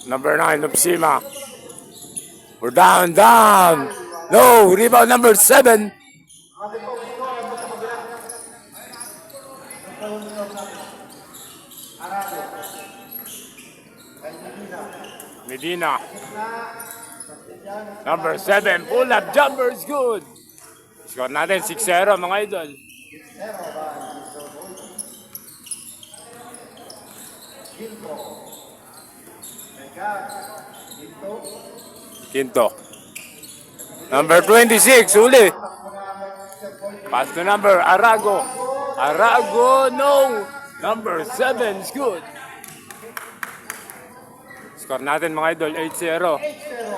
Number 9, Opsima. We're down. No, rebound number 7. Medina. Number 7, pull up jumper is good. Score natin 6-0 mga idol. Quinto. Number 26, uli. Pass to number Arago. No. Number 7 is good. Score natin mga idol, 8-0.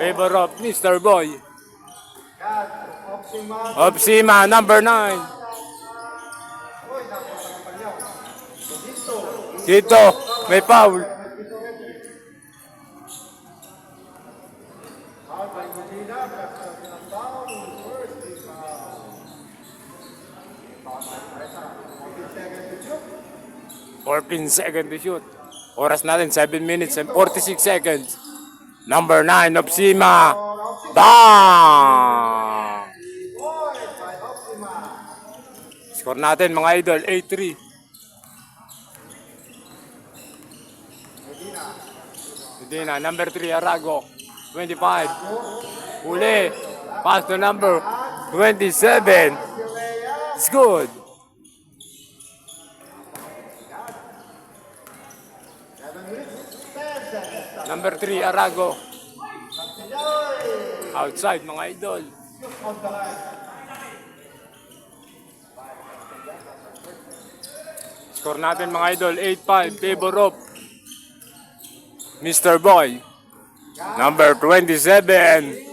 Favor of Mr. Boy. Opsima, number 9. Dito, may foul. Fourteen seconds to shoot. Oras natin, 7 minutes and 46 seconds. Number 9, Opsima. Bang! Score natin mga idol, 8-3. Medina, number 3, Arago. 25. Uli. Pass to number 27. It's good. Number 3, Arago. Outside mga idol. Score natin mga idol, 8-5. Favor of Mr. Boy. Number 27.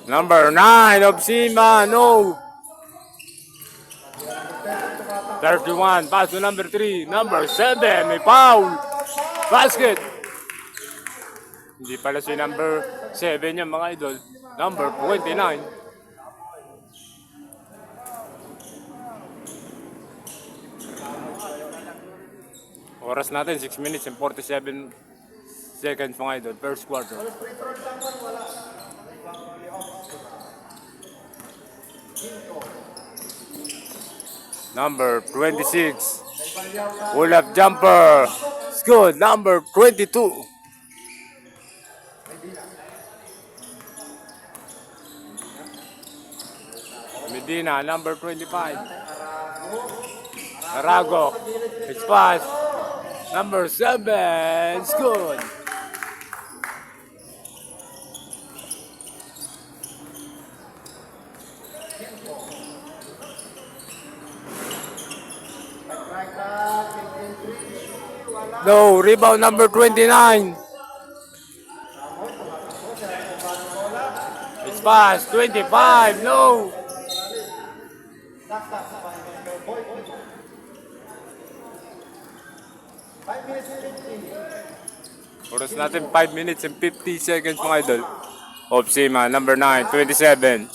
Number 9, Opsima. No. 31. Pass to number 3. Number 7. May foul. Basket. Hindi pala si number 7 yung mga idol. Number 29. Oras natin, 6 minutes and 47 seconds mga idol. First quarter. Number 26. Pull up jumper. It's good. Number 22. Medina, number 25. Arago. It's pass. Number 7. It's good. No, rebound number 29. It's pass, 25, no. Oras natin 5 minutes and 50 seconds mga idol. Opsima, number 9, 27.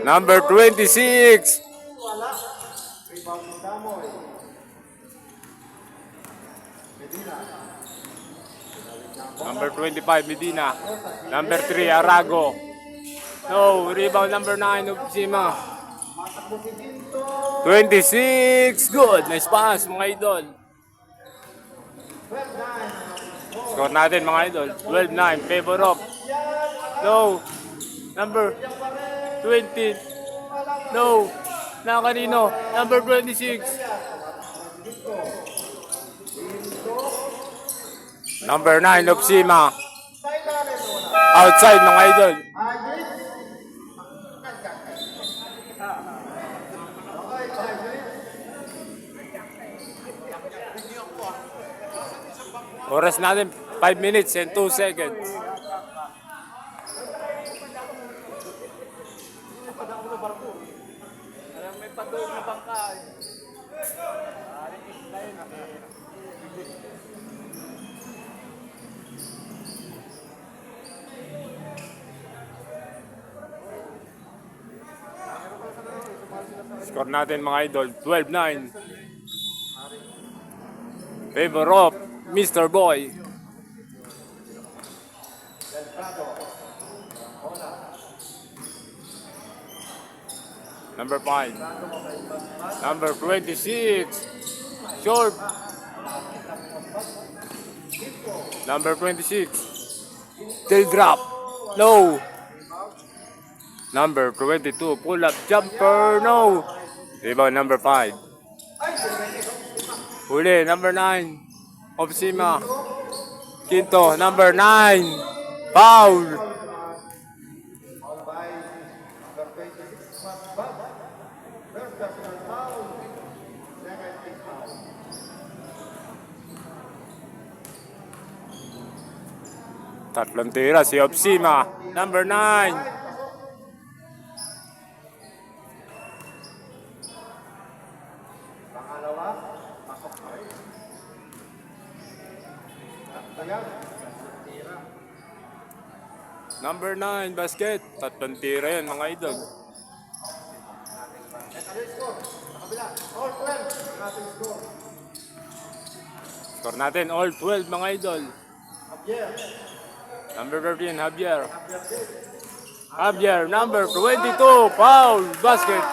Number 26. Number 25, Medina. Number 3, Arago. No, rebound number 9, Opsima. 26, good. Nice pass, mga idol. Score natin, mga idol. 12-9, favor of. No, number 20. No, na kanino? Number 26. Number 9, Opsima. Outside, mga idol. Oras natin, 5 minutes and 2 seconds. May patuloy na bangka. Score natin mga idol, 12-9. Favor of Mr. Boy. Number 5. Number 26. Short. Number 26. Tail drop. No. Number 22. Pull up jumper. No. Rebound number 5. Huli. Number 9. Opsima. Quinto. Number 9. Foul. Tatlong tira si Opsima. Number 9. Number 9, basket. Tatlong tira yan mga idol. Score natin all 12 mga idol. Number 13, Javier. Javier, number 22, foul, basket.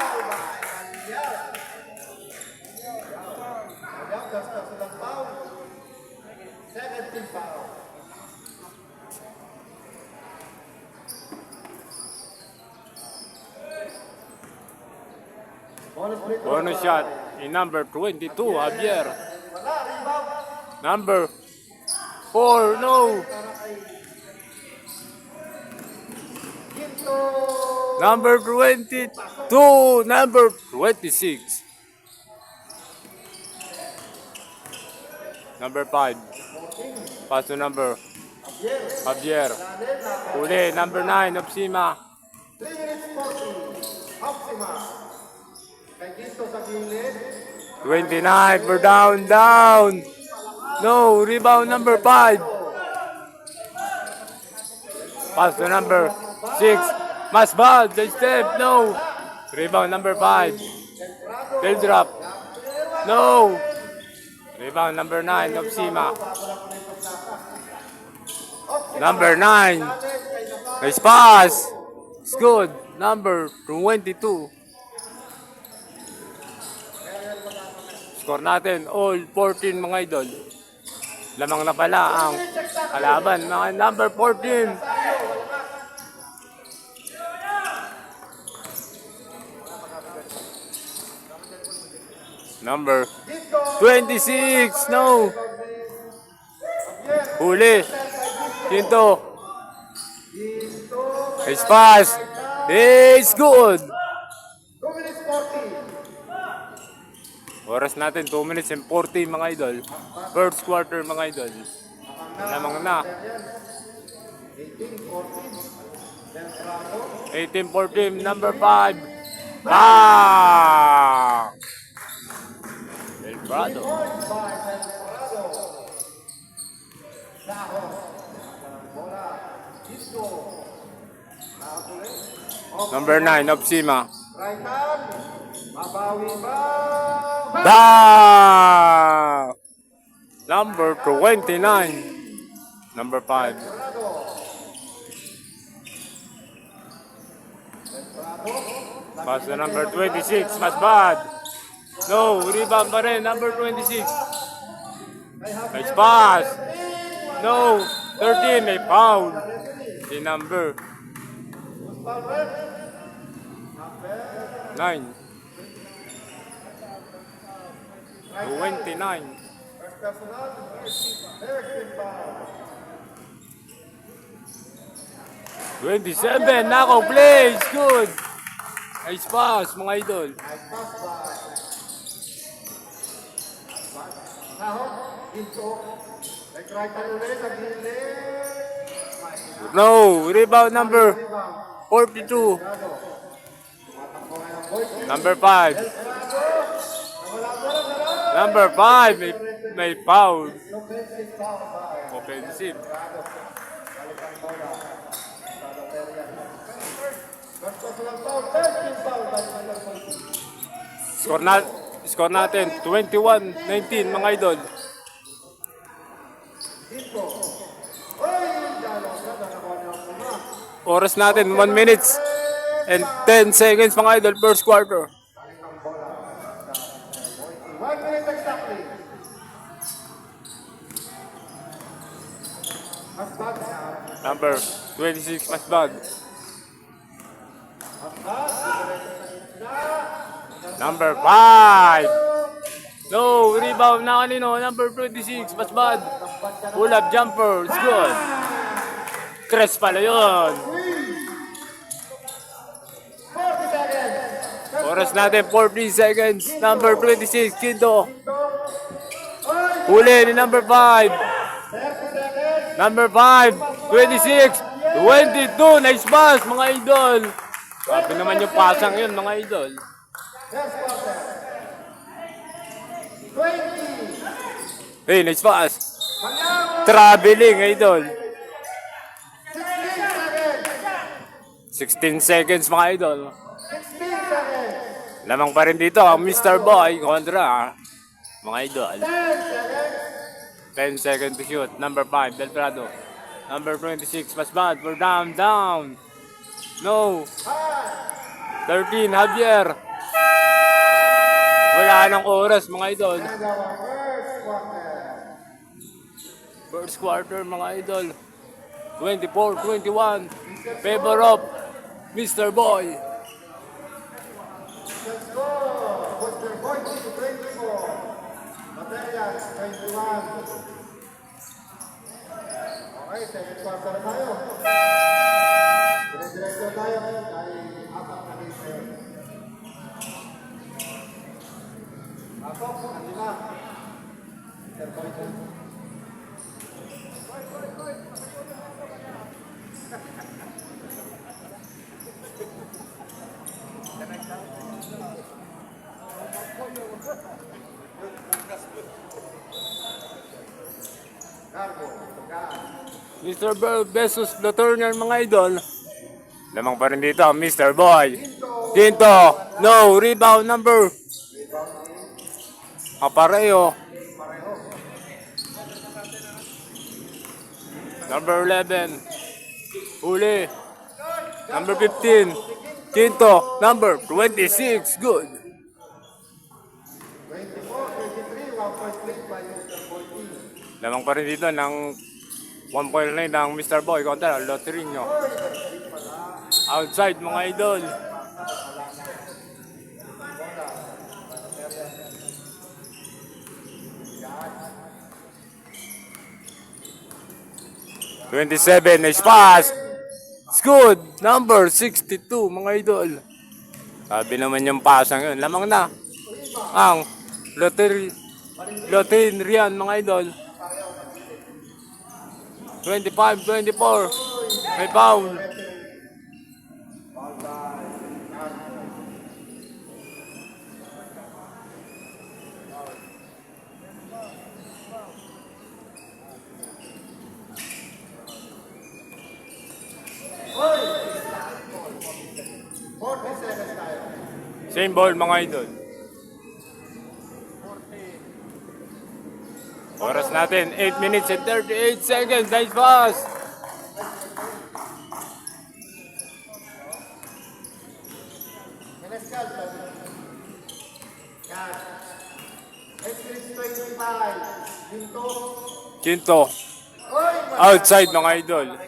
Bonus shot in number 22, Javier. Number 4, no. Number 22, number 26. Number 5. Pass to number Javier. Uli, number 9, Opsima. 29, we're down. No, rebound number 5. Pass to number 6. Masbad, the step, no. Rebound number 5. Tail drop. No. Rebound number 9, Opsima. Number 9. Nice pass. It's good. Number 22. Score natin all 14 mga idol. Lamang na pala ang kalaban mga number 14. Number 26, no. Huli. Quinto. It's fast. It's good. Oras natin 2 minutes and 40 mga idol. First quarter mga idol. Lamang na. 18-14, number 5. Ah! Prado. Number 9, Opsima. Da! Number 29. Number 5. Pass to number 26, Masbad. No, rebound pa rin, number 26. Nice pass. No, 13, may foul. The number 9. 29. 27, Nako plays, good. Nice pass mga idol. No, rebound number 42. Number 5. Number 5, may foul. Offensive. Score natin 21-19 mga idol. Oras natin 1 minutes and 10 seconds mga idol first quarter. 1 minute exactly. Masbag na. Number 26 Masbag. Number 5. No, rebound na kanino. Number 26 Masbag. Pull up jumper. It's good. Tres pala yun. 40 seconds. Oras natin 40 seconds. Number 26 Kindo. Huli ni number 5. 30 seconds. Number 5, 26, 22, nice pass mga idol. Sabi naman yung pasang yun mga idol. Next quarter. 20. Hey, nice pass. Panyaw. Traveling idol. 16 seconds. 16 seconds mga idol. 16 seconds. Lamang pa rin dito ang Mr. Boy kontra mga idol. 10 seconds. 10 seconds to shoot. Number 5, Del Prado. Number 26, Masbad. We're down. No. 13, Javier. Wala nang oras mga idol. And our first quarter. First quarter mga idol. 24-21. Favor of Mr. Boy. Let's go. Butcher Boy, 24. Materials, 21. Okay, second quarter na tayo. Dire-diretso tayo dahil apat na game. Pasok, kanina. Mr. Boy versus the Turner mga idol. Lamang pa rin dito ang Mr. Boy. Quinto. No. Rebound number. Kapareho. Number 11. Huli. Number 15. Quinto. Number 26. Good. 24, 23, 1.3 by Mr. 14. Lamang pa rin dito ng 1.9 ng Mr. Boy kontra Lotrino. Outside mga idol. "27 nice pass. It's good. Number 62 mga idol. Sabi naman yung pasang yun. Lamang na ang Lotrino mga idol. 25-24. May foul. Same ball mga idol. Oras natin 8 minutes and 38 seconds. Nice pass. Quinto. Outside mga idol.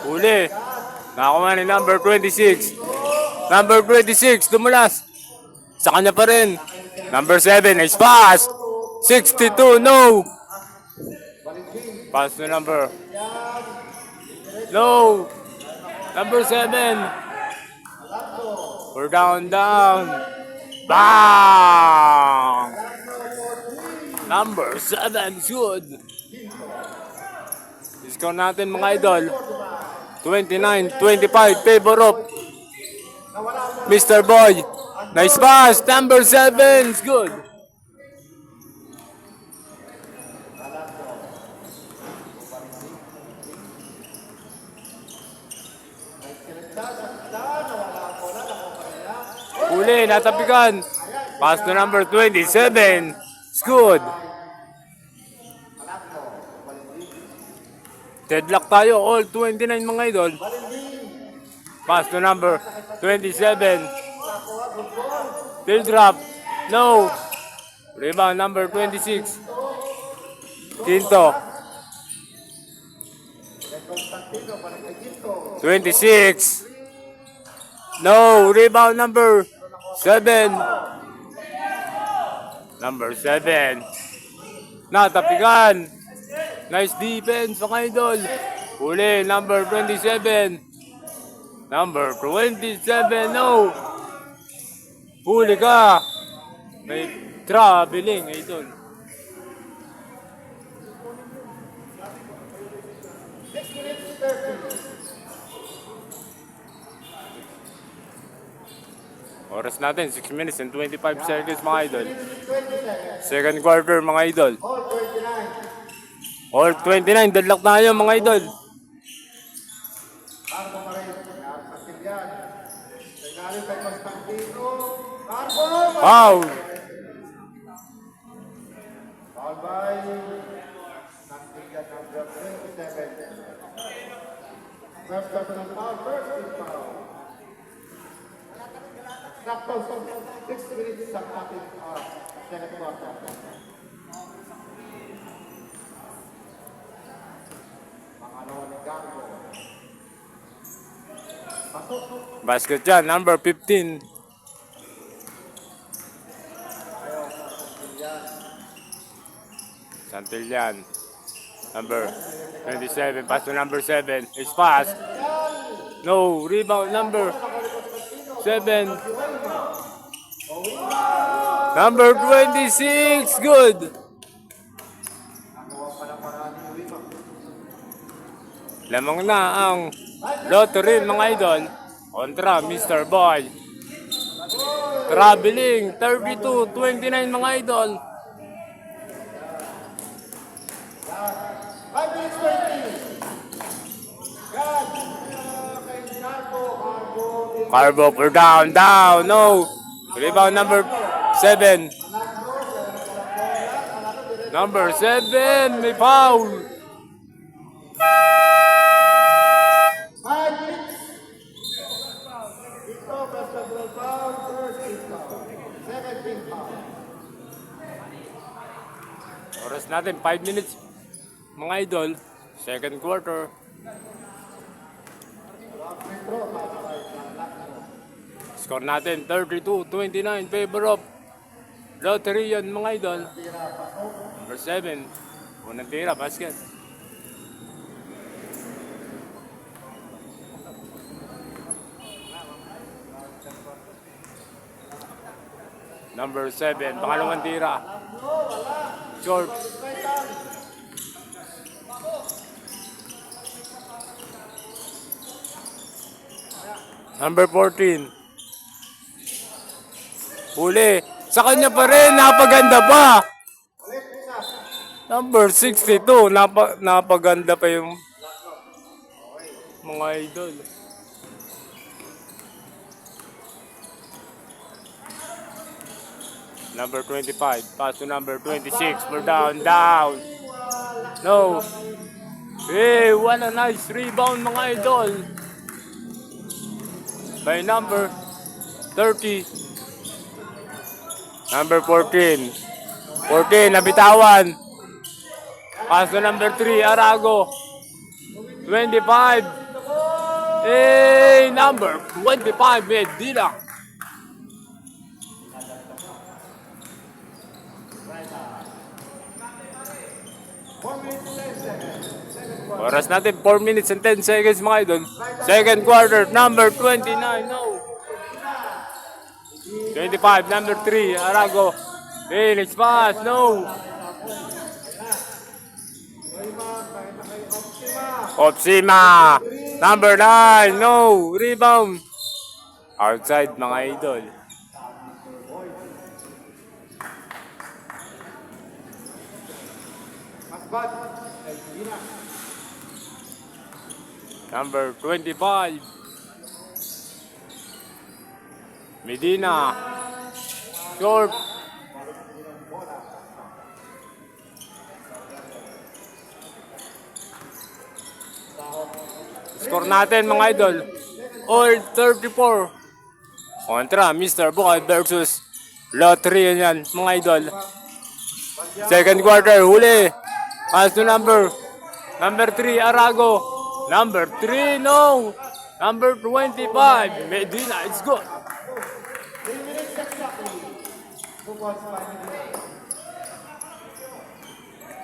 Uli. Nakakuha ni number 26. Number 26, dumulas. Sa kanya pa rin. Number 7, nice pass. 62, no. Pass to number. No. Number 7. We're down. Bang! Number 7, good. Score natin mga idol. 29-25, favor of Nawala mo. Mr. Boy. Nice pass. Number 7. It's good. Uli, natapikan. Pass to number 27. It's good. Deadlock tayo. All 29 mga idol. Pass to number 27. Still drop. No. Rebound number 26. Quinto. 26. No. Rebound number 7. Number 7. Natapikan. Nice defense mga idol. Uli. Number 27. Number 27. No. Huli ka. May traveling idol. Oras natin, 6 minutes and 25 seconds mga idol. Second quarter mga idol. All 29. All 29, deadlock tayo mga idol. Carbo pa rin. Kasilyan. Regalo kay Constantino. Carbo! Foul! Foul by Kasilyan number 27. First personal foul, first team foul. Sakto, 6 minutes sa ating second quarter. Pangalawa ni Carbo. Pasok. Basket dyan, number 15. Santillan. Number 27, pass to number 7. It's fast. No, rebound number 7. Number 26, good. Lamang na ang lottery mga idol kontra Mr. Boy. Traveling 32-29 mga idol. 5 minutes 20. God. Kay Carbo. Carbo for down, no. Rebound number 7. Number 7, may foul. 5 minutes. Ito, personal foul, first team foul. Second team foul. Oras natin, 5 minutes. Mga idol, second quarter. Score natin, 32-29, favor of lottery yan mga idol. Number 7, unang tira, basket. Number 7, pangalawang tira. Short. Number 14. Huli. Sa kanya pa rin, napaganda pa. Number 62, napaganda pa yung mga idol. Number 25, pass to number 26, we're down. No. Hey, what a nice rebound mga idol. By number 30. Number 14. 14, nabitawan. Pass to number 3, Arago. 25. Hey, number 25, Medina. Oras natin, 4 minutes and 10 seconds mga idol. Second quarter, number 29, no. 25, number 3, Arago. Finish pass, no. Opsima, number 9, no. Rebound. Outside mga idol. Masbad. Ay, hindi na. Number 25. Medina. Short. Score natin mga idol. All 34. Kontra Mr. Boy versus Lottery yan mga idol. Second quarter, huli. Pass to number 3, Arago. Number 3, no. Number 25, Medina, it's good. 3 minutes exactly. 2 points, 5 minutes.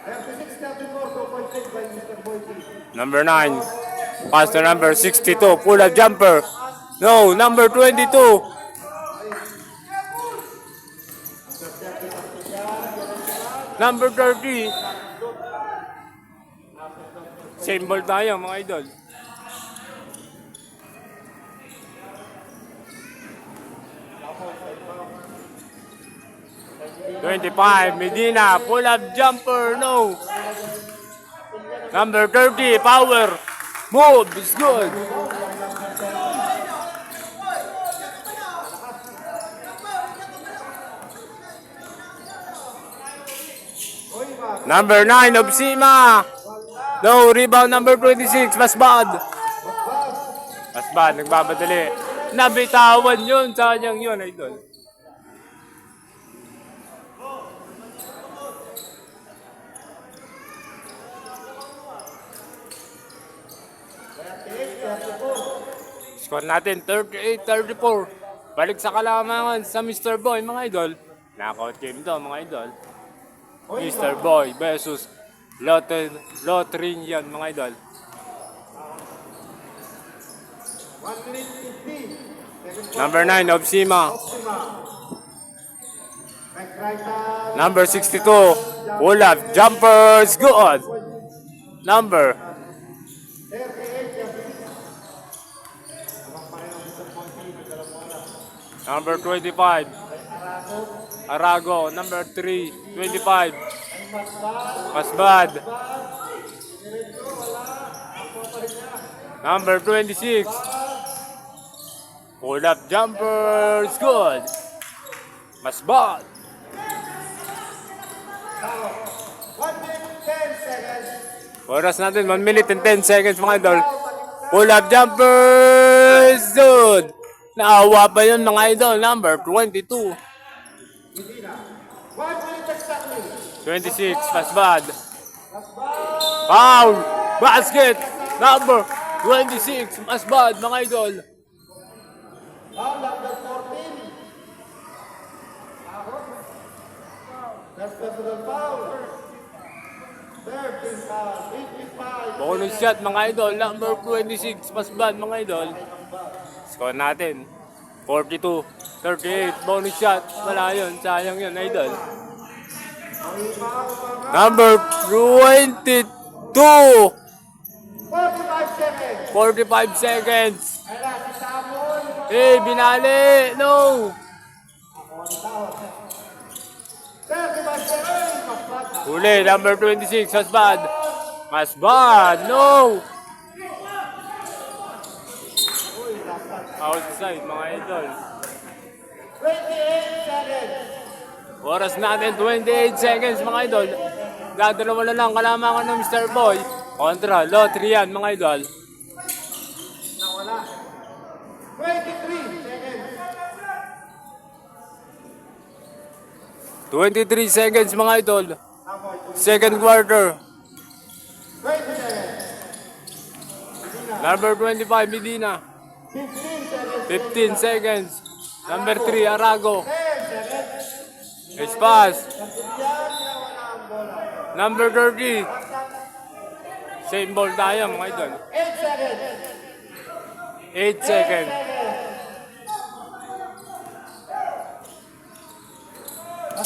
36-34, 2 points by Mr. Boyd. Number 9, pass to number 62, pull up jumper. No, number 22. Number 30. Same ball tayo mga idol. "25, Medina, pull up jumper, no. Number 30, power. Move, it's good. Number 9, Obsima. No, rebound number 26, Masbad. Masbad, nagbabadali. Nabitawan yun, sayang yun, idol. Score natin, 38-34. Balik sa kalamangan sa Mr. Boy, mga idol. Knockout game to, mga idol. Mr. Boy versus Lotrin yan, mga idol. 1 minute 50. Number 9, Obsima. Number 62, pull up, jumpers, good. Number 25, Arago. Number 3, 25, Masbad. Number 26, pull up jumpers, good. Masbad. 1 minute 10 seconds. Oras natin, 1 minute and 10 seconds mga idol. Pull up jumpers, good. Naawa pa yun mga idol. Number 22. Medina. 1 minute exactly. 26, Masbad. Foul! Basket! Number 26, Masbad, mga idol. Foul number 14. That's personal foul. 13 foul. 55. Bonus shot, mga idol. Number 26, Masbad, mga idol. Score natin. 42-38. Bonus shot. Wala yun. Sayang yun, idol. Number 22. 45 seconds. 45 seconds. Kaya si Samon. Eh, binali. No. 35 seconds. Masbad. Huli, number 26, Masbad. Masbad, no. Outside, mga idol. 28 seconds. Oras natin, 28 seconds, mga idol. Dadalawa na lang kalamangan ng Mr. Boy. Kontra, Lotrian, mga idol. Nawala. 23 seconds. 23 seconds, mga idol. Second quarter. 20 seconds. Number 25, Medina. 15 seconds. 15 seconds. Number 3, Arago. 10 seconds. Espas. Yan, nawala ang bola. Number 30. Same ball tayo, mga idol. 8 seconds. 8 seconds.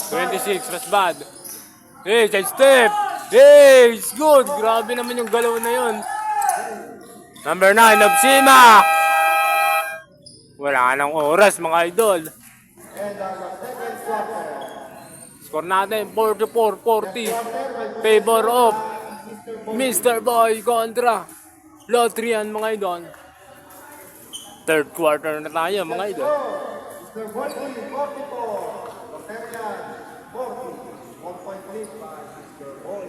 26, mas bad. Hey, side step. Hey, it's good. Grabe naman yung galaw na yun. Number 9, Obsima. Wala nang oras mga idol. And our second quarter. Score natin 44-40. Favor of Mr. Boy kontra Lotrian mga idol. Third quarter na tayo mga idol. Mr. Boykin, 44. Rotarian, 40. 1 point lead by Mr. Boy.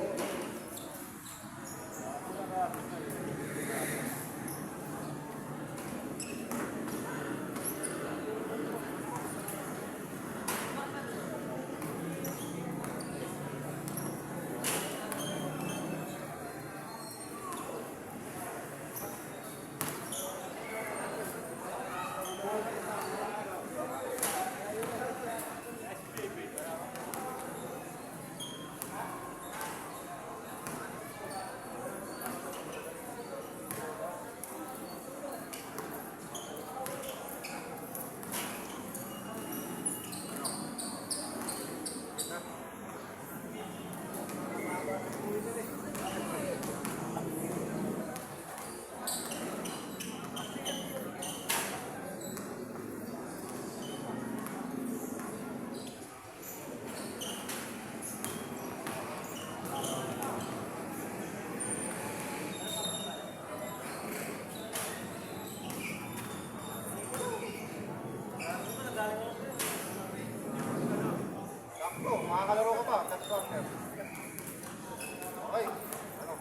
Sakto, makakalaro ka pa. Next quarter. Okay. Ano?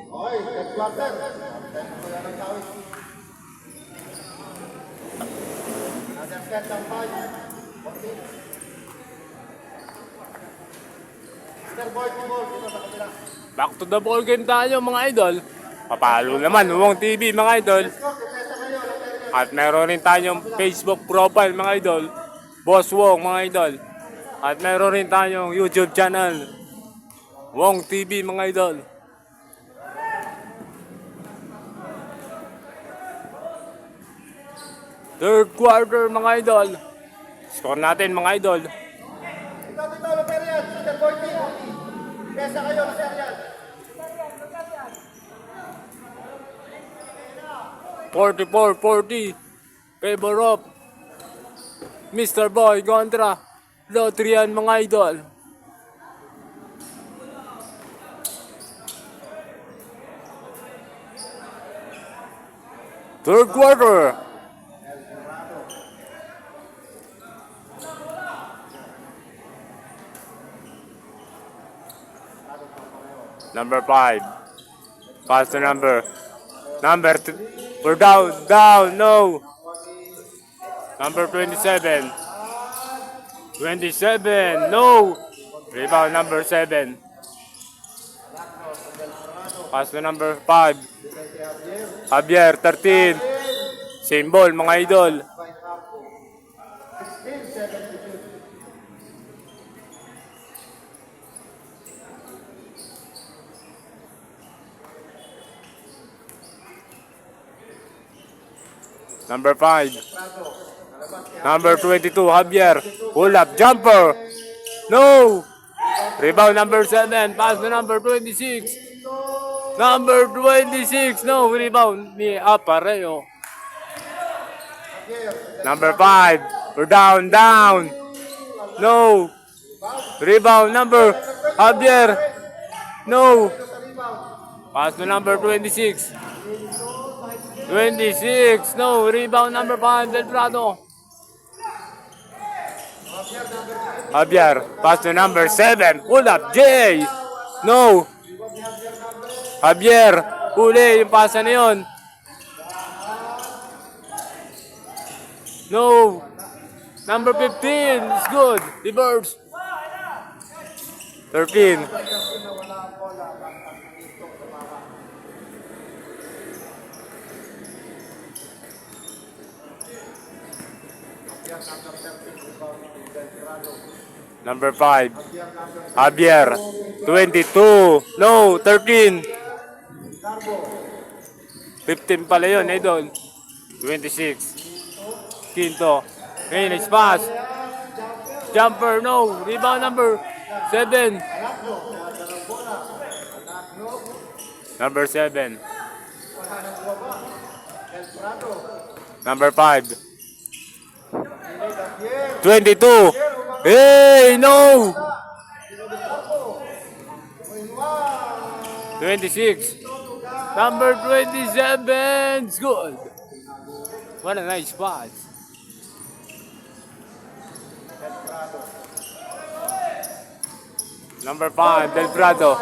Okay, next quarter. Wala nang tawid. Another set of 5. 14. Mr. Boy, ball dito sa kabila. Back to the ball game tayo mga idol. Papalo naman Wong TV mga idol. Let's go, defensa kayo. Rotarian. At meron rin tayong Facebook profile mga idol. Boss Wong mga idol. At meron rin tayong YouTube channel. Wong TV mga idol. Third quarter mga idol. Score natin mga idol. Dito, Rotarian. Mr. Boykin, 40. Defensa kayo, Rotarian. 44-40. Favor of Mr. Boy kontra Lotrian mga idol. Third quarter. Number 5. Pass to number. We're down, no. Number 27. 27, no. Rebound number 7. Pass to number 5. Javier, 13. Same ball, mga idol. Number 5. Number 22, Javier. Pull up, jumper. No. Rebound number 7. Pass to number 26. Number 26. No. Rebound ni Apareo. Number 5. We're down. No. Rebound number Javier. No. Pass to number 26. 26. No. Rebound number 5. Del Prado. Javier. Pass to number 7. Pull up. Jay. No. Javier. Huli yung pasa na yun. No. Number 15. It's good. Reverse. 13. Number 5. Javier. 22. No. 13. 15 pala yun, idol. 26. Quinto. Finish pass. Jumper, no. Rebound number 7. Number 7. Prado. Number 5. Javier. 22. Hey, no! Campo. 21. 26. Number 27. It's good. What a nice pass. Number 5, Del Prado.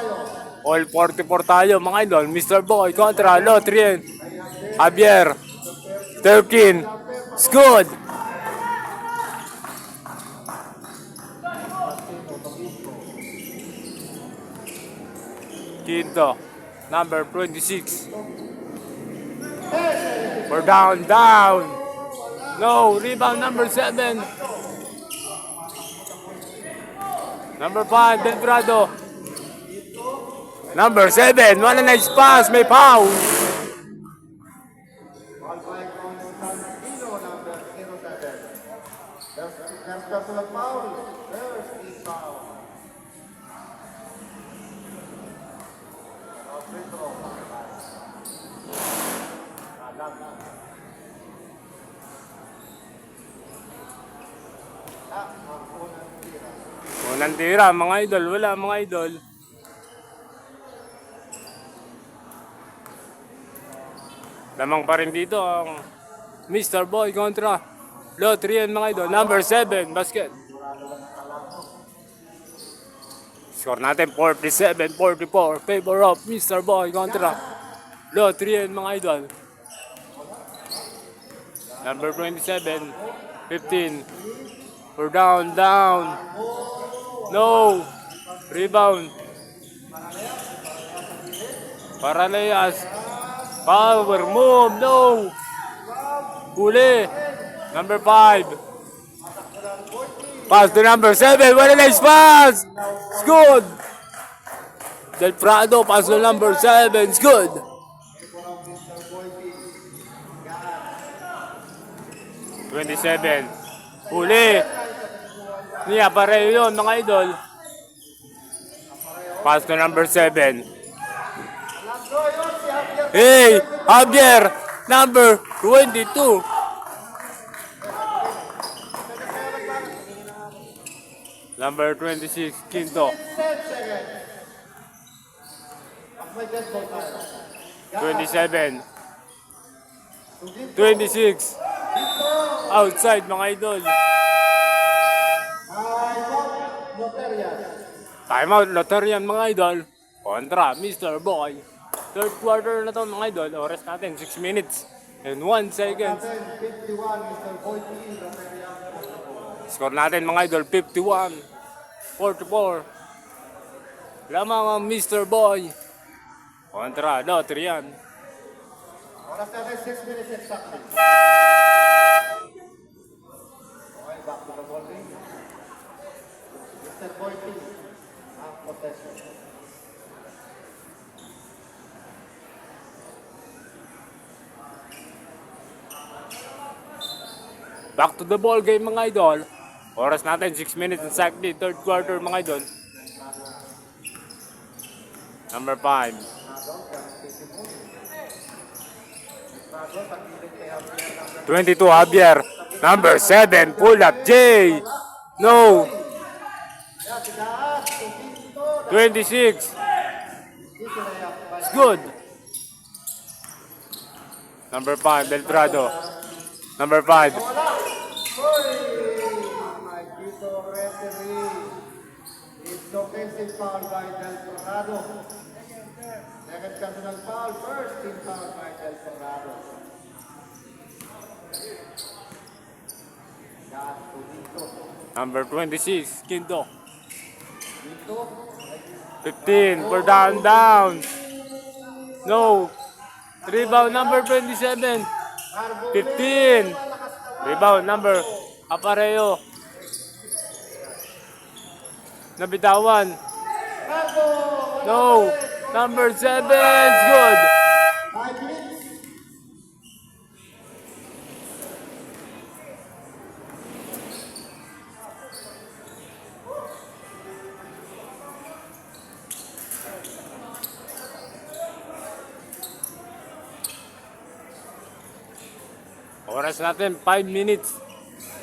All 44 tayo, mga idol. Mr. Boy kontra Lotrien. Javier. 13. It's good. Quinto. Number 26. We're down. No, rebound number 7. Number 5, Del Prado. Number 7, what a nice pass, may foul. One by Constantino, number 07. There's personal foul. There's the foul. Free throw. Unang tira, mga idol. Wala, mga idol. Lamang pa rin dito ang Mr. Boy kontra Lotrien, mga idol. Number 7, basket. Score natin 47-44. Favor of Mr. Boy kontra Lotrien, mga idol. Number 27, 15. We're down. No. Rebound. Paraleas. Power move. No. Huli. Number 5. Pass to number 7. What a nice pass. It's good. Del Prado. Pass to number 7. It's good. 27. Huli. Niya, pareho yun, mga idol. Pass to number 7. Hey, Javier, number 22. Number 26, Quinto. 27. 26. Outside, mga idol. Timeout, Lotrien, mga idol. Kontra, Mr. Boy. Third quarter na to, mga idol. Oras natin, 6 minutes and 1 second. 51, Mr. Boyki. Score natin, mga idol, 51-44. Lamang ang Mr. Boy. Kontra, Lotrien. Oras natin, 6 minutes exactly. Okay, back to the ball game. Mr. Boyki. Possession. Back to the ball game, mga idol. Oras natin, 6 minutes exactly. Third quarter, mga idol. Number 5. 22, Javier. Number 7, pull up, Jay. No. 26. It's good. Number 5, Del Prado. Number 5. My Gito referee. It's offensive foul by Del Torrado. Second personal foul. First team foul by Del Torrado. Number 26, Quinto. Gito. 15, we're down. No. Rebound number 27. 15. Rebound number Apareo. Nabitawan. No. Number 7. Good. 5 minutes. Oras natin, 5 minutes.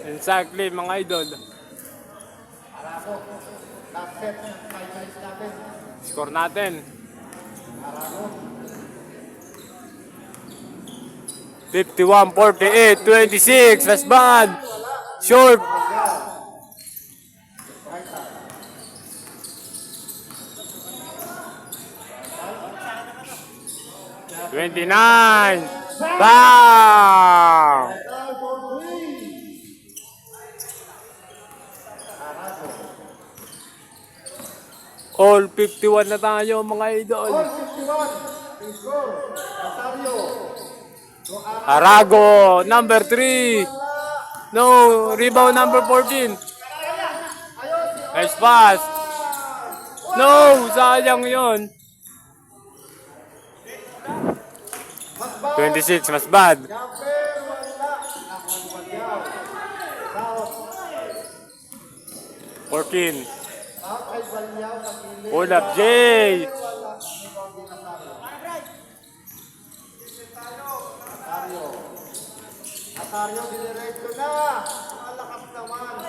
Exactly, mga idol. Arabo. Last set ng 5 minutes natin. Score natin. Arabo. 51-48, 26. Last band. Short. Right hand. 29. Bang! Metal for 3. Arabo. All 51 na tayo, mga idol. All 51. Please score. Rosario. So, Arago, number 3. No, rebound number 14. Nice pass. No, sayang yon. 26, mas bad. Jumper, wala. Nakon Bagyaw. South. 14. South ay Bagyaw sa kilid. Pull up, Jay. Wala. Rebound din Atario. Atario, diniretso na. Malakas naman.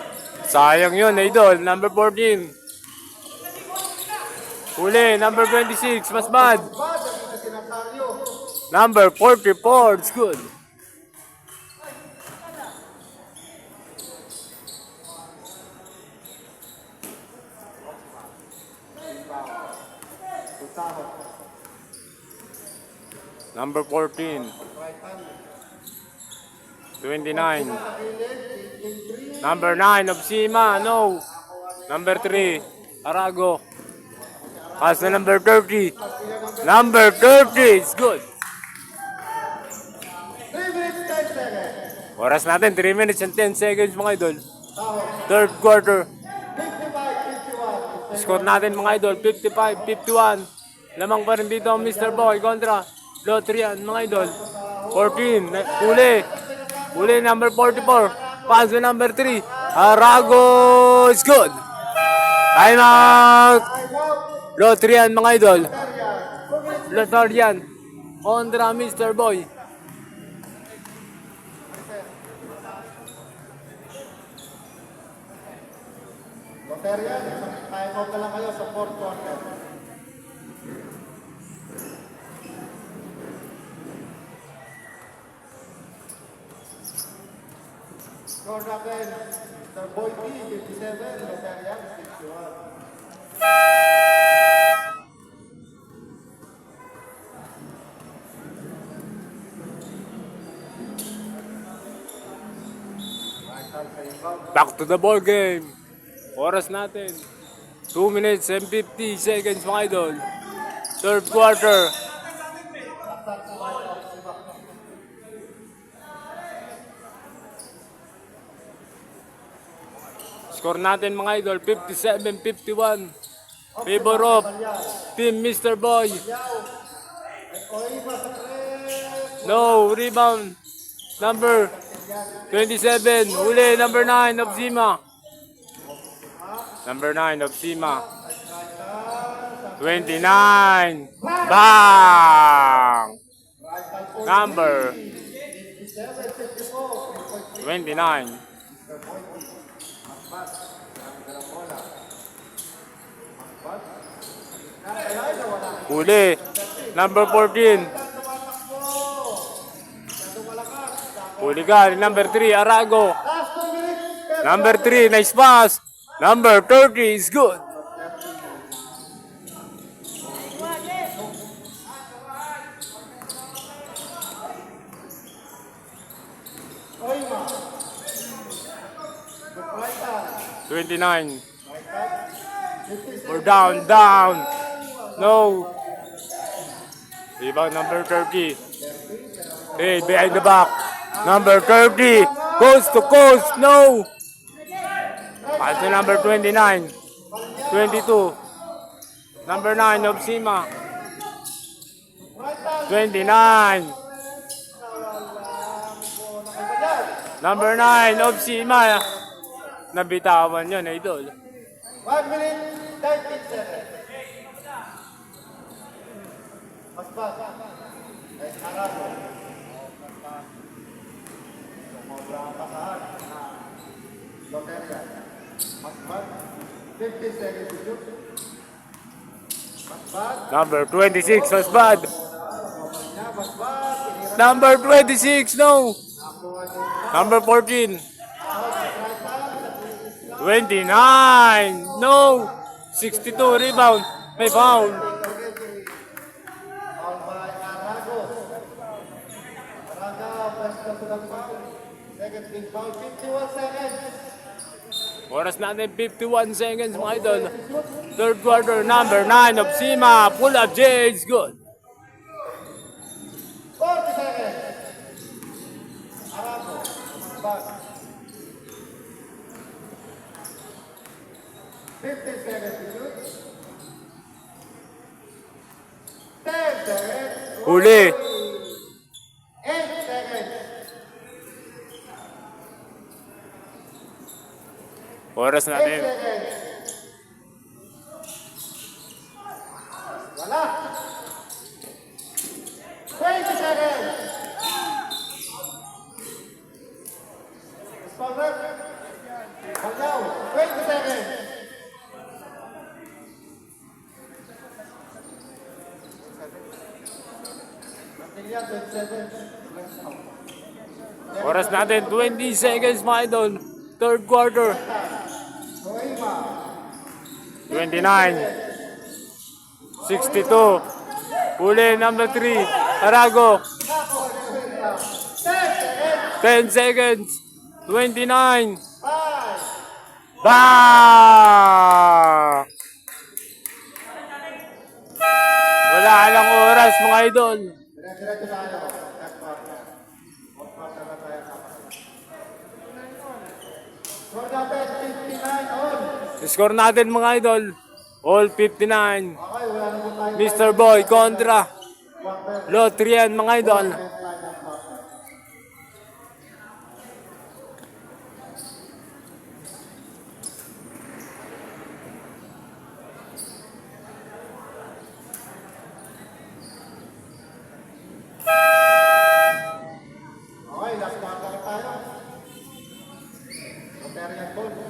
Sayang yun, idol. Number 14. Uli, number 26, mas bad. Bad, dito si Atario. Number 44, it's good. Tutahot. Number 14. Right hand. 29. Sa kilid, 18-3. Number 9 of Sima, no. Number 3, Arago. Pass na number 30. Number 30, it's good. 3 minutes, 10 seconds. Oras natin, 3 minutes and 10 seconds, mga idol. Tahot. Third quarter. 55-51. Score natin, mga idol, 55-51. Lamang pa rin dito ang Mr. Boy kontra Lotrian, mga idol. 14, uli. Uli, number 44. Pass na number 3. Arago, it's good. Time out. Lotrian, mga idol. Lotrian. Kontra Mr. Boy. Loterian, time out na lang kayo sa 4th quarter. Score natin, Mr. Boy P, 57, Loterian, 61. Back to the ball game. Oras natin. 2 minutes and 50 seconds, mga idol. Third quarter. Score natin, mga idol, 57-51. Favor of Team Mr. Boy. No, rebound. Number 27. Uli, number 9 of Zima. Number 9 of Zima. 29. Bang! Number 29. Uli, number 14. Uli ka, number 3, Arago. Number 3, nice pass. Number 30 is good. Oima. 29. 56. We're down. No. Rebound number 30. Hey, behind the back. Number 30. Coast to coast. No. Pass to number 29. 22. Number 9 of Sima. 29. Number 9 of Sima. Nabitawan yun, idol. 1 minute, 13 seconds. Mas ba? Ay, Arago. basahan na loterya. Masbad, 50 seconds to shoot. Masbad, Number 26, mas bad. niya, masbad, tinira Number 26, no. nakuha niyo. Number 14, Out, right hand, 29, no. 62, rebound. May foul. Foul by Arago. Arago, first personal foul. Second team foul, 51 seconds. Oras natin 51 seconds mga idol. Third quarter, number 9 of Sima. Pull up J is good. 40 seconds. Arago, back. 50 seconds to shoot. 10 seconds. Huli. 8 seconds. Oras 8 natin. seconds. Wala. 20 seconds. Spawner. Hanggaw. 20 seconds. Mantilya, 27. Oras natin 20 seconds mga idol. Third quarter. Coima. 29. 62. Huli number 3. Arago. 10 seconds. 29. 5. Ba! Wala lang oras mga idol. Dire-diretso tayo. Next partner. Next partner na tayo kapatid. Score natin, 59 on. Score natin mga idol. All 59. Okay, wala naman tayo. Mr. Boy kontra Quarter. Lotrian mga idol. Next line ng partner. Okay, last quarter na tayo. Rotarian ball. Wala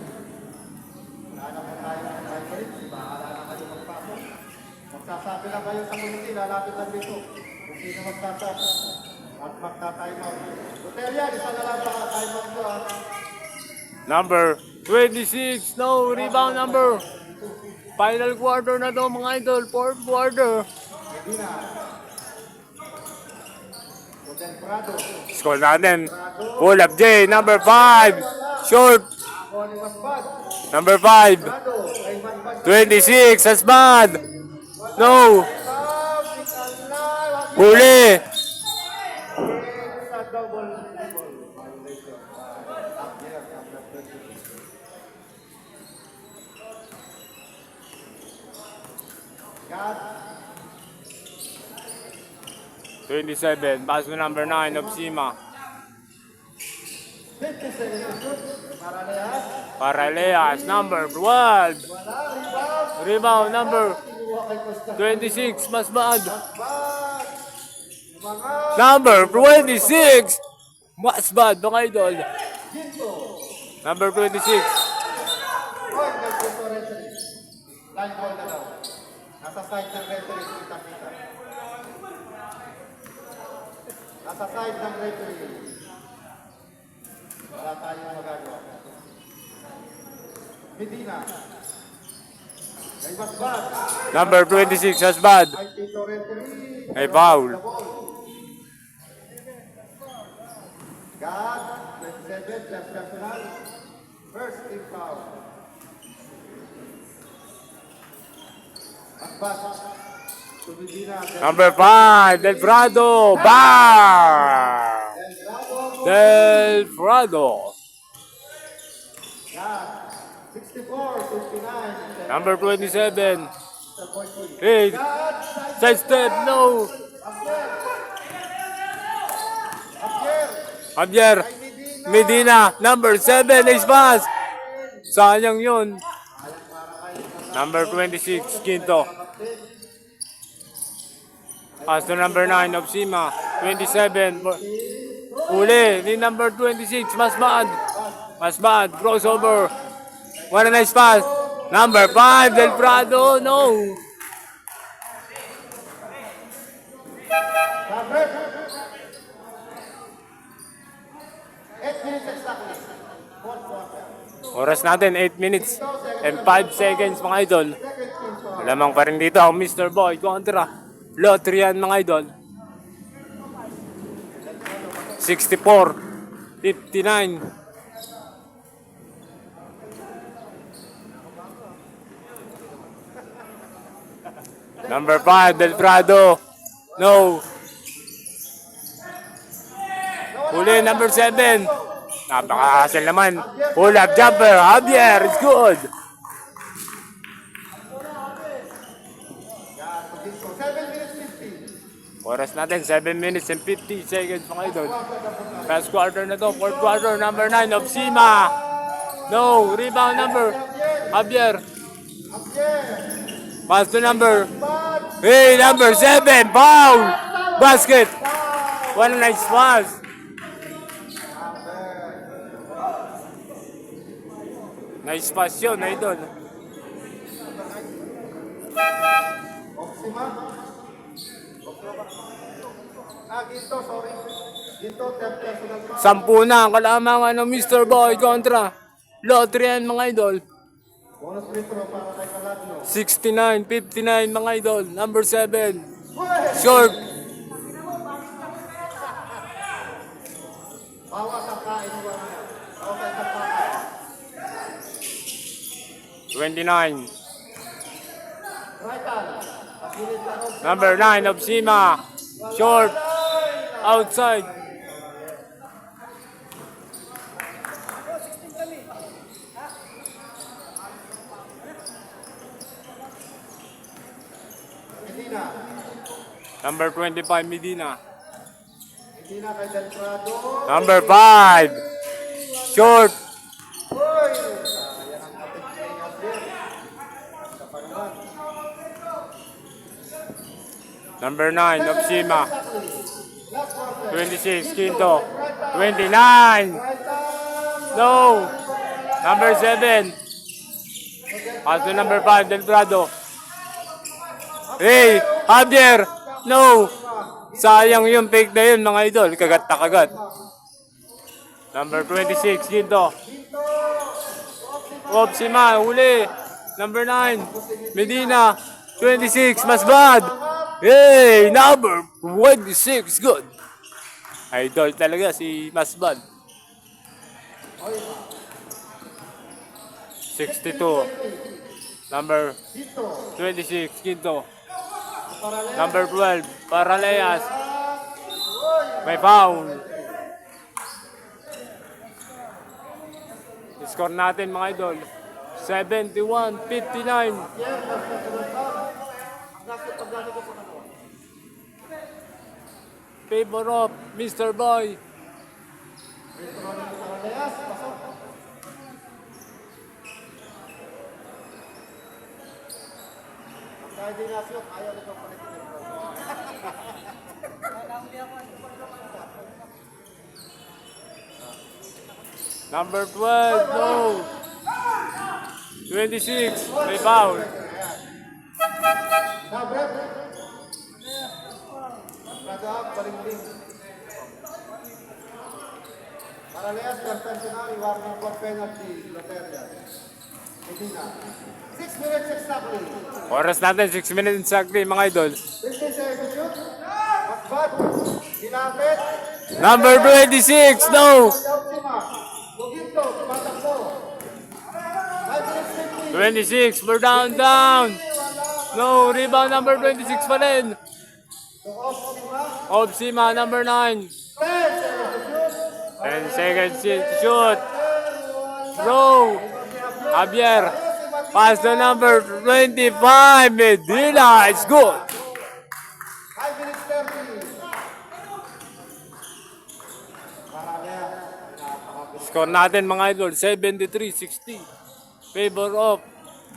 na po tayo ng time break. Bahala na kayo magpasok. Magsasabi lang kayo sa community, lalapit lang dito. Kung sino magsasabi. At magta-time out. Rotarian, isa na lang sa time out ko. Number 26. No rebound number. Final quarter na to mga idol. Fourth quarter. Medina. Roden Prado. Score natin. Pull up J. Number 5. Short. Ako ni Masbad. Number 5. Prado. Kay Masbad. 26. Asbad. No. Huli. Sa double violation. Up here, number 20. God. 27. Pass to number 9 of Sima. 50 seconds to shoot. Maraleas. Paraleas. Number 12. Wala. Rebound. Rebound number Kinuha kay Costa. 26. Masbad. Bad. Mga Number 26. Masbad mga idol. ginto. Number 26. Oy, nagpunto referee. Line ball na daw. Nasa side ng referee. Kita-kita. Nasa side ng referee. Wala tayong magagawa. Medina. Kay Masbad. Number 26. Asbad. Ay Tito referee. May foul. The ball. God, 27, left personal. First team foul. Masbad. To Medina. Number 5. Del Prado. Bang! Del Prado. God, 64, 59. Number 27. Mr. Boy Boy. Hey. God, Side step. No. Abjer. Abjer. Javier. Kay Medina. Medina. Number 7 is pass. Sayang yun. Number 26. Quinto. Pass to number 9 of Sima. 27. Uli ni number 26, Masbad. Masbad, crossover. What a nice pass. Number 5, Del Prado, no. Number 8 minutes exactly. Fourth quarter. Oras natin, 8 minutes and 5 seconds mga idol. Lamang pa rin dito ang Mr. Boy kontra Lotrian mga idol. 64-59. Number 5, Del Prado. No. Huli, number 7. Napakasal naman. Pull up jumper. Javier, it's good. 7 minutes 50. Oras natin, 7 minutes and 50 seconds mga idol. Last quarter na to, fourth quarter, number 9 of Sima. No, rebound number. Javier. Pass to number. Hey, number 7, foul. Basket. What a nice pass. Nice pass yun, idol. Oxima. Ginto, sorry. Ginto, 10 personal foul. 10 na ang kalamangan ng Mr. Boy kontra Lotrian mga idol. Bonus free throw para kay Caladno. 69-59 mga idol. Number 7. Short. Bawas ang kain mo. Okay, sa pakay. 29. Right hand. Pagilid lang ako. Number 9 of Sima. Short. Outside. Medina. Number 25 Medina. Medina kay Del Prado. Number 5. Short. Uy! Sayang ang kapit kay Gabriel. Sa panuman. Number 9 of Sima. Last quarter. 26 Quinto. 29. Right hand. No. Number 7. Pass to number 5 Del Prado. Hey, Javier. No. Sayang yung fake na yun mga idol. Kagat na kagat. Number 26 Quinto. Opsima, huli. Number 9, Medina. 26, Masbad. Hey, number 26, good. Idol talaga si Masbad. 62, number 26, Quinto. Number 12, Paraleas. May foul. Score natin mga idol. 71-59. Favor of Mr. Boy. Kahit di nasiyok, ayaw nito palitin. Number 12, no. 26, may foul. Nabrep. Nagahap, baling-ling. Paraleas, personal, warning for penalty, Loteria. Medina. 6 minutes exactly. Oras natin, 6 minutes exactly mga idol. 15 seconds shoot. Masbad. Ginapit. Number 26, no. Optima. Buginto, tumatakbo. 5 minutes 50. 26, we're down. No, rebound number 26 pa rin. So, Optima. Opsima, number 9. 10 seconds to shoot. Bro. Javier. Pass to number 25. Medina, it's good. 5 minutes 30. Paraleas. Score natin mga idol, 73-60. Favor of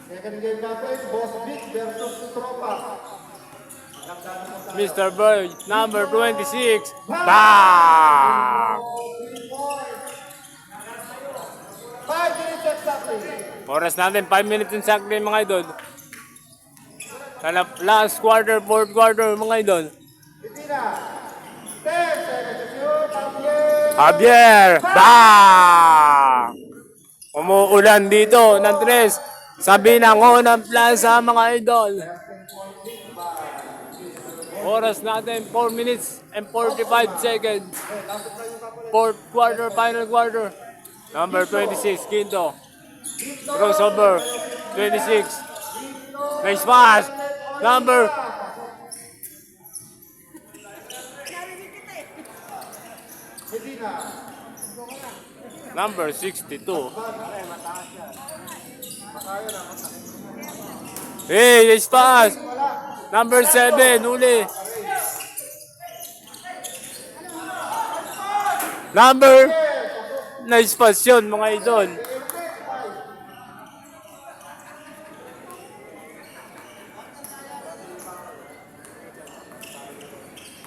Second game natin, Boss Beat versus Tropa. Mr. Boy, number 26. Bang! 5 minutes exactly. Oras natin, 5 minutes exactly mga idol. Sana last quarter, fourth quarter mga idol. Medina. 10 seconds to shoot. Javier. Javier! Bang! Umuulan dito ng tres. Sabi ng unang plaza mga idol. Oras natin, 4 minutes and 45 seconds. Fourth quarter, final quarter. Number 26, Quinto. Crossover, 26. Nice pass. Number Medina. number 62. Hey, nice pass. Number 7, uli. Number, nice pass yun mga idol.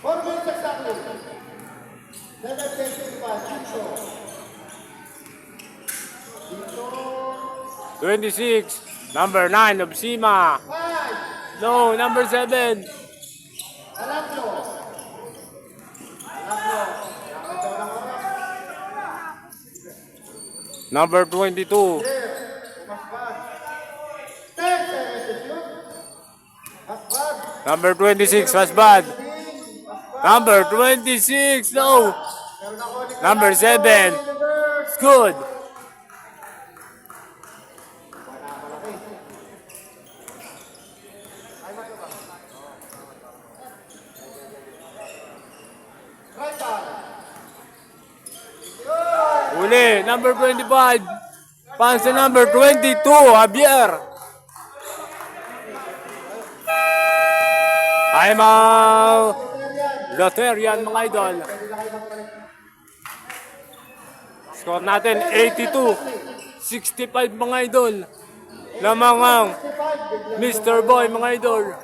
Four minutes exactly. 7:25. Dito. 26, number 9 of Sima. 5. No, number 7. Alaplo. Nakita ng oras. Number 22. Masbad. 10 seconds to shoot. Masbad. Number 26 was bad. Number 26, no. Meron ako ni Number 7, Universe. it's good. Right back. Uli, number 25. Pass to number 22, Javier. I'm Loterian mga idol. Score natin 82-65 mga idol. Lamang ang Mr. Boy mga idol.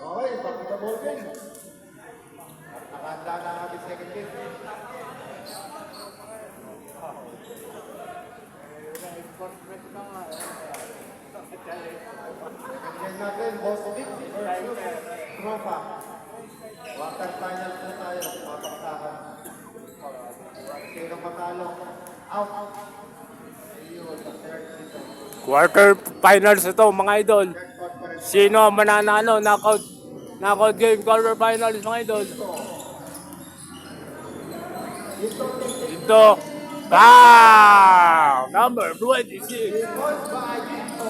Okay, papunta ball game. Nakahanda na ang ating second game. Second game natin, Bosovic versus Tropa. Water final po tayo, papaksakan. Sino matalo? Out. Ayun, sa third dito. Quarter finals ito mga idol. Third conference. Sino ang mananalo? Knockout game quarter finals mga idol. Dito. Bang! Number 26. Goals by Gito.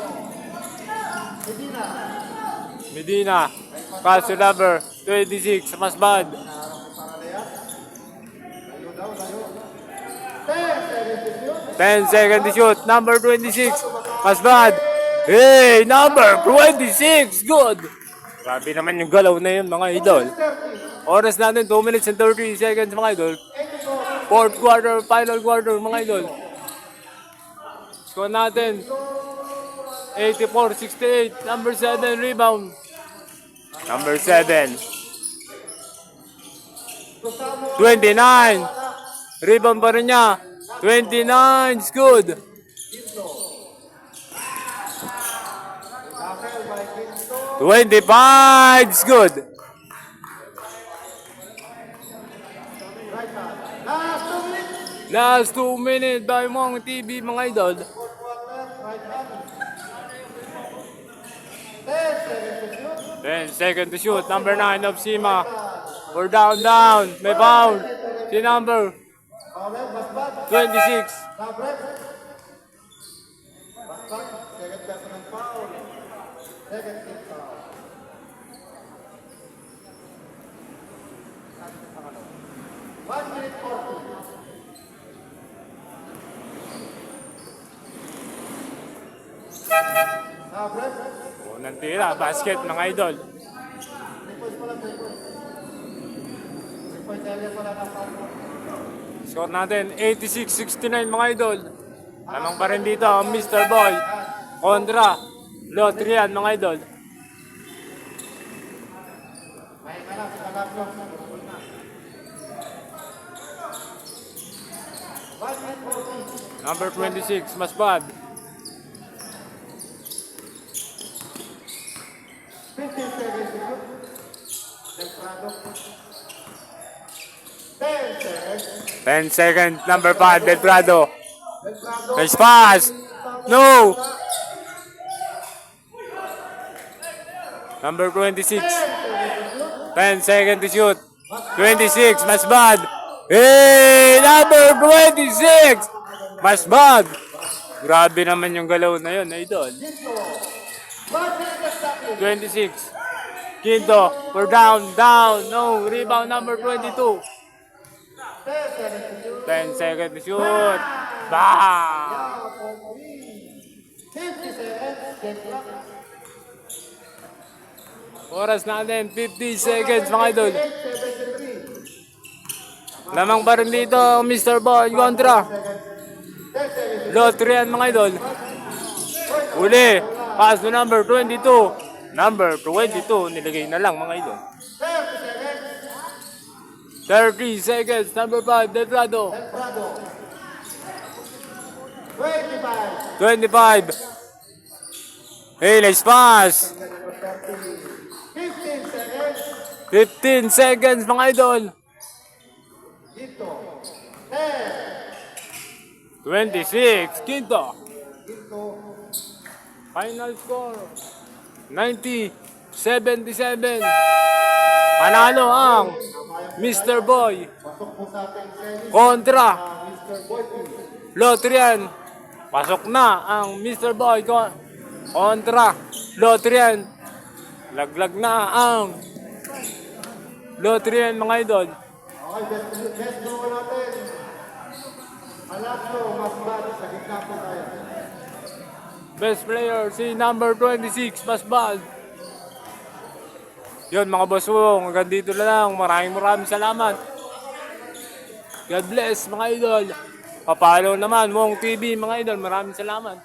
Medina. Medina. Pass to number 26. Mas bad. Para layak. Layo daw, layo. 10 seconds to shoot. 10 seconds to shoot. Number 26. Mas bad. Hey! Number 26. Good. Grabe naman yung galaw na yun mga idol. 30. Oras natin 2 minutes and 30 seconds mga idol. 84. Fourth quarter, final quarter mga idol. Score natin 84-68. Number 7 rebound. Number 7. 29. Rebound pa rin niya. 29 is good. Tackle by Gito. 25 is good. Right hand. Last 2 minutes. Last 2 minutes by Mong TV mga idol. Fourth quarter. Right hand. 10 seconds to shoot. 10 seconds to shoot. Number 9 of Sima. We're down. May foul. Si number Fowler, Basbat. 26. Sabrek. Basbat. Second personal foul. Second team foul. 1 minute 40. Sabrek. Unang tira. Basket mga idol. 3 points pala, 3 points. 3 points Series wala ng foul. Score natin, 86-69 mga idol. Lamang pa rin dito ang Mr. Boy kontra Lotrian mga idol. May ka na, sa kalablo. Number 26, Masbad. 15 seconds to shoot. Temprano. 10 seconds. 10 seconds, number 5, Belgrado. Temprano. Nice pass. No. Number 26. 10 seconds to shoot. 26, Masbad. Hey, number 26. Masbad. Grabe naman yung galaw na yun, idol. 26. Quinto, we're down. No, rebound number 22. 10 seconds to shoot. Bah! 50 seconds. Game clock. Oras natin, 50 seconds mga idol. 73. Lamang pa rin dito, Mr. Boy kontra 10 seconds. Lotrian mga idol. Uli, pass to number 22. Number 22, nilagay na lang mga idol. 30 30 seconds. seconds, number 5, Delgado. Temprano. 25. 25. Hey, nice pass. 15 seconds. 15 seconds mga idol. Dito. 10. 26, quinto. Dito. Final score, 90-77. Panalo ang Mr. Boy Pasok po sa ating series. kontra Mr. Boy. Lotrian. Pasok na ang Mr. Boy kontra Lotrian. Laglag na ang Lotrian mga idol. Okay, best goal natin. Alaslo, Masbad. Sa gitna po tayo. Best player si number 26, Masbad. Yun mga boss mo, hanggang dito na lang. Maraming salamat. God bless mga idol. Papalo naman, Wong TV mga idol. Maraming salamat.